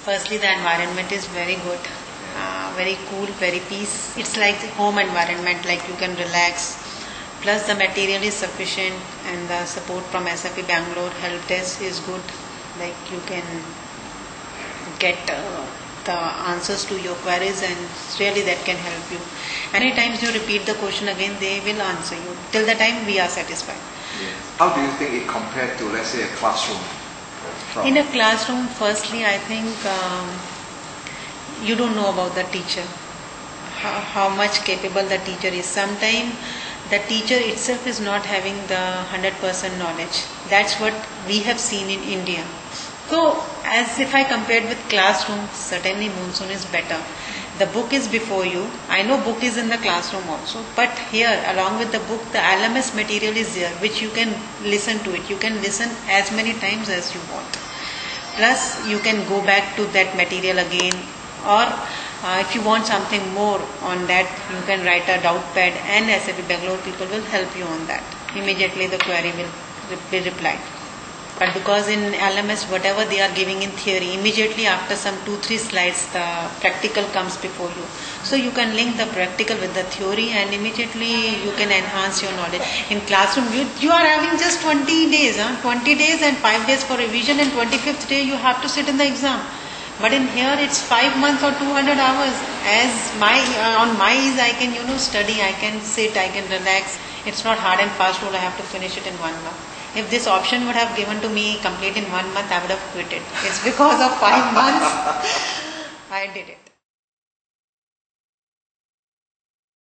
Firstly, the environment is very good, very cool, very peace. It's like the home environment, like you can relax. Plus, the material is sufficient, and the support from SFE Bangalore help desk is good. Like you can get the answers to your queries, and really that can help you. Many times you repeat the question again, they will answer you till the time we are satisfied. Yes. How do you think it compared to, let's say, a classroom? In a classroom, firstly, I think you don't know about the teacher, how much capable the teacher is. Sometimes the teacher itself is not having the 100% knowledge. That's what we have seen in India. So, as if I compared with classroom, certainly Monsoon is better. The book is before you. I know book is in the classroom also, but here along with the book, the LMS material is there, which you can listen to it. You can listen as many times as you want. Plus, you can go back to that material again, or if you want something more on that, you can write a doubt pad, and SFE Bangalore people will help you on that. Immediately the query will be replied. But because in LMS, whatever they are giving in theory, immediately after some 2-3 slides, the practical comes before you. So you can link the practical with the theory, and immediately you can enhance your knowledge. In classroom, you are having just 20 days, 20 days and 5 days for revision, and 25th day you have to sit in the exam. But in here it's 5 months or 200 hours. As on my ease, I can study, I can sit, I can relax. It's not hard and fast rule. I have to finish it in 1 month. If this option would have given to me complete in 1 month, I would have quit it. It's because of 5 months I did it.